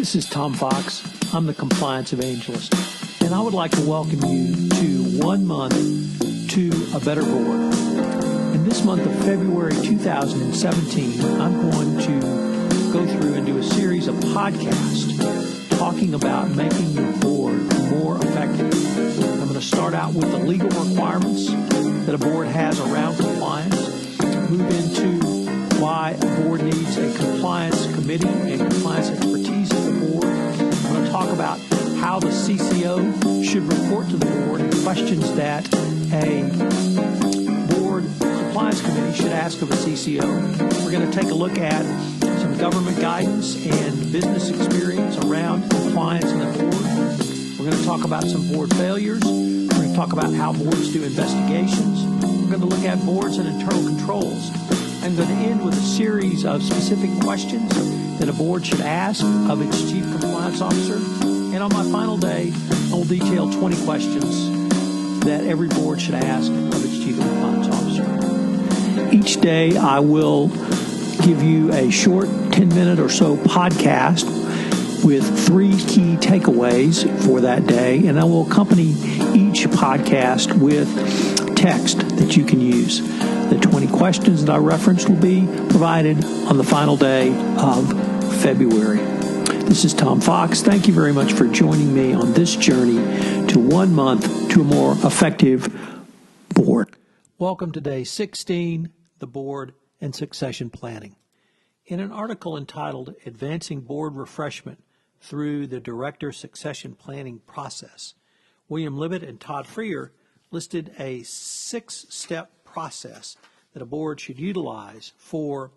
This is Tom Fox. I'm the Compliance Evangelist, and I would like to welcome you to 1 month to a better board. In this month of February 2017, I'm going to go through and do a series of podcasts talking about making your board more effective. I'm going to start out with the legal requirements that a board has around compliance, move into why a board needs a compliance committee and compliance expertise at the board. I'm going to talk about how the CCO should report to the board and questions that a board compliance committee should ask of a CCO. We're going to take a look at some government guidance and business experience around compliance in the board. We're going to talk about some board failures. We're going to talk about how boards do investigations. We're going to look at boards and internal controls. I'm going to end with a series of specific questions that a board should ask of its chief compliance officer. And on my final day, I will detail 20 questions that every board should ask of its chief compliance officer. Each day, I will give you a short 10-minute or so podcast with 3 key takeaways for that day, and I will accompany each podcast with text that you can use. The 20 questions that I referenced will be provided on the final day of February. This is Tom Fox. Thank you very much for joining me on this journey to 1 month to a more effective board. Welcome to day 16, the board and succession planning. In an article entitled Advancing Board Refreshment Through the Director Succession Planning Process, William Libet and Todd Freer listed a 6-step process that a board should utilize for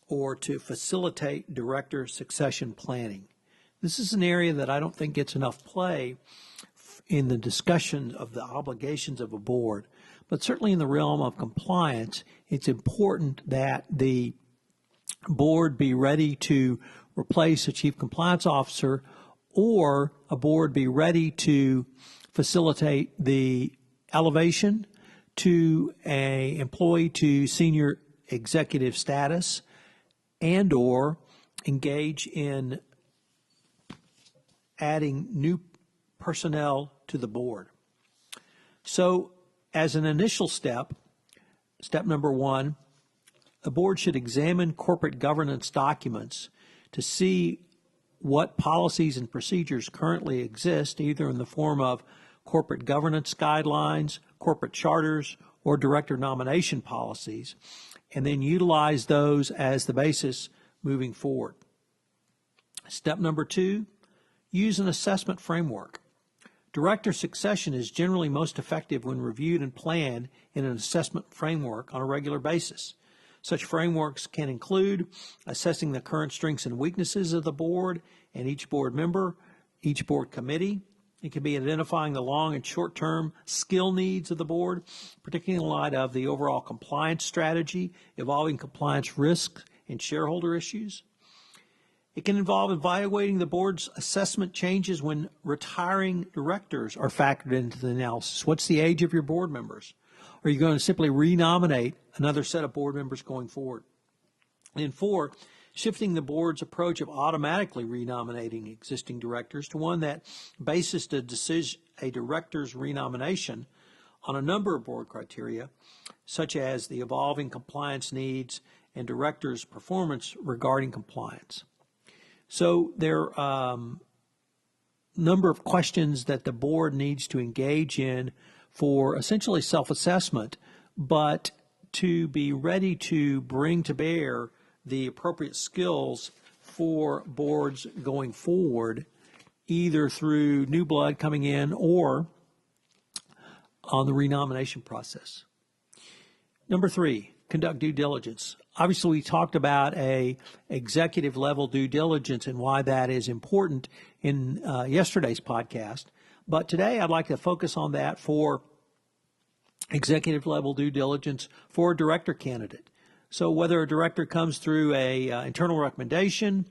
or to facilitate director succession planning. This is an area that I don't think gets enough play in the discussion of the obligations of a board, but certainly in the realm of compliance, it's important that the board be ready to replace a chief compliance officer, or a board be ready to facilitate the elevation to an employee to senior executive status, and or engage in adding new personnel to the board. So as an initial step, step number 1, the board should examine corporate governance documents to see what policies and procedures currently exist, either in the form of corporate governance guidelines, corporate charters, or director nomination policies, and then utilize those as the basis moving forward. Step number 2, use an assessment framework. Director succession is generally most effective when reviewed and planned in an assessment framework on a regular basis. Such frameworks can include assessing the current strengths and weaknesses of the board and each board member, each board committee. It can be identifying the long and short-term skill needs of the board, particularly in light of the overall compliance strategy, evolving compliance risks, and shareholder issues. It can involve evaluating the board's assessment changes when retiring directors are factored into the analysis. What's the age of your board members? Are you going to simply renominate another set of board members going forward? And 4, shifting the board's approach of automatically renominating existing directors to one that bases a director's renomination on a number of board criteria, such as the evolving compliance needs and directors' performance regarding compliance. So there are a number of questions that the board needs to engage in for essentially self-assessment, but to be ready to bring to bear the appropriate skills for boards going forward, either through new blood coming in or on the renomination process. Number 3, conduct due diligence. Obviously, we talked about a executive level due diligence and why that is important in yesterday's podcast. But today I'd like to focus on that for executive level due diligence for a director candidate. So whether a director comes through a internal recommendation,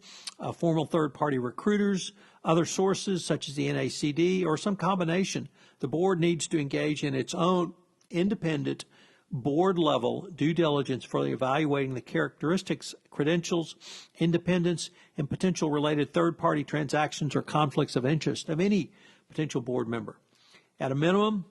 formal third-party recruiters, other sources such as the NACD, or some combination, the board needs to engage in its own independent board-level due diligence for evaluating the characteristics, credentials, independence, and potential related third-party transactions or conflicts of interest of any potential board member. At a minimum,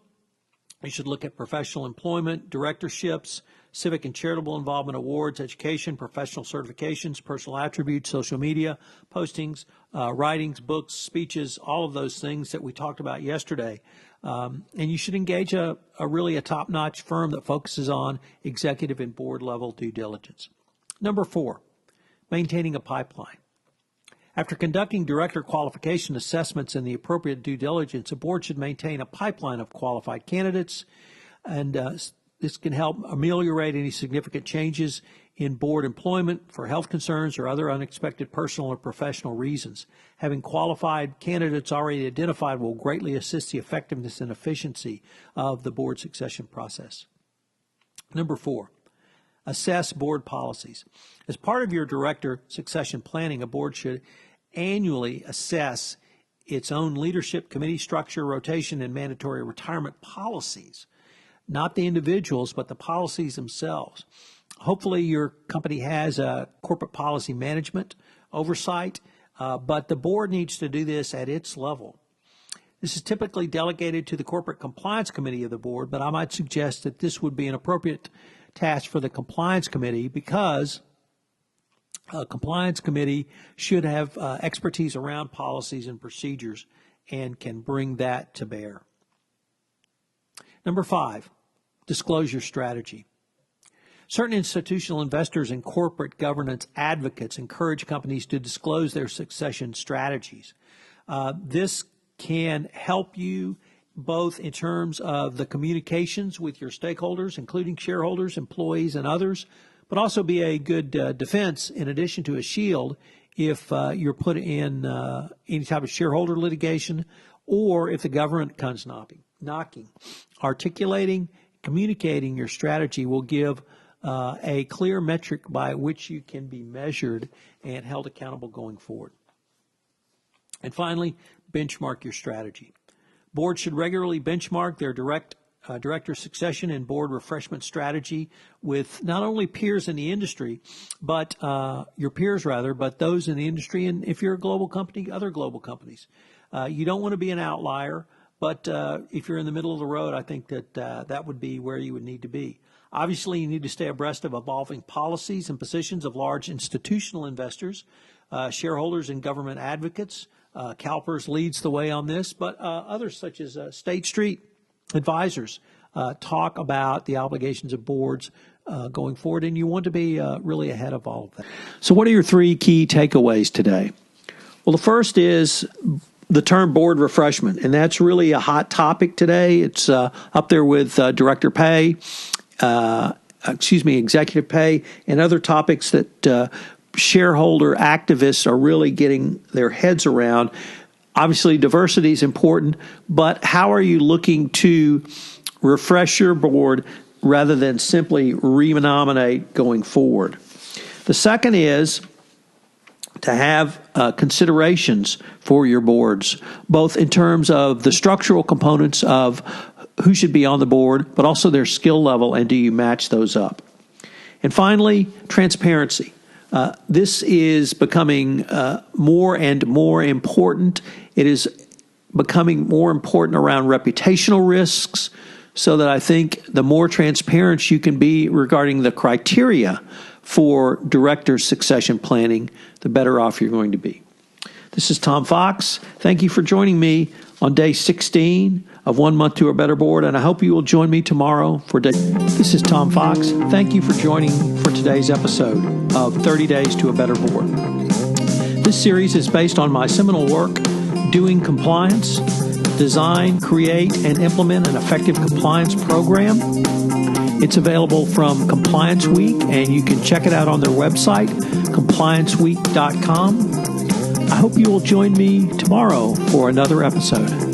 you should look at professional employment, directorships, civic and charitable involvement, awards, education, professional certifications, personal attributes, social media, postings, writings, books, speeches, all of those things that we talked about yesterday. And you should engage a really top-notch firm that focuses on executive and board level due diligence. Number 4, maintaining a pipeline. After conducting director qualification assessments and the appropriate due diligence, a board should maintain a pipeline of qualified candidates, and this can help ameliorate any significant changes in board employment for health concerns or other unexpected personal or professional reasons. Having qualified candidates already identified will greatly assist the effectiveness and efficiency of the board succession process. Number 4, assess board policies. As part of your director succession planning, a board should annually assess its own leadership, committee structure, rotation, and mandatory retirement policies. Not the individuals, but the policies themselves. Hopefully your company has a corporate policy management oversight, but the board needs to do this at its level. This is typically delegated to the corporate compliance committee of the board, but I might suggest that this would be an appropriate task for the compliance committee, because a compliance committee should have expertise around policies and procedures and can bring that to bear. Number 5, disclosure strategy. Certain institutional investors and corporate governance advocates encourage companies to disclose their succession strategies. This can help you both in terms of the communications with your stakeholders, including shareholders, employees, and others, but also be a good defense in addition to a shield if you're put in any type of shareholder litigation or if the government comes knocking. Articulating, communicating your strategy will give a clear metric by which you can be measured and held accountable going forward. And finally, benchmark your strategy. Boards should regularly benchmark their director succession and board refreshment strategy with not only peers in the industry, but your peers rather, but those in the industry, and if you're a global company, other global companies. You don't want to be an outlier, but if you're in the middle of the road, I think that that would be where you would need to be. Obviously, you need to stay abreast of evolving policies and positions of large institutional investors, shareholders, and government advocates. CalPERS leads the way on this, but others such as State Street advisors talk about the obligations of boards going forward, and you want to be really ahead of all of that. So what are your 3 key takeaways today? Well, the first is the term board refreshment, and that's really a hot topic today. It's up there with director pay, executive pay, and other topics that shareholder activists are really getting their heads around. Obviously, diversity is important, but how are you looking to refresh your board rather than simply renominate going forward? The second is to have considerations for your boards, both in terms of the structural components of who should be on the board, but also their skill level, and do you match those up? And finally, transparency. This is becoming more and more important. It is becoming more important around reputational risks, so that I think the more transparent you can be regarding the criteria for director succession planning, the better off you're going to be. This is Tom Fox. Thank you for joining me on day 16 of 1 Month to a Better Board, and I hope you will join me tomorrow for day. This is Tom Fox. Thank you for joining for today's episode of 30 Days to a Better Board. This series is based on my seminal work, Doing Compliance, Design, Create, and Implement an Effective Compliance Program. It's available from Compliance Week, and you can check it out on their website, complianceweek.com. I hope you will join me tomorrow for another episode.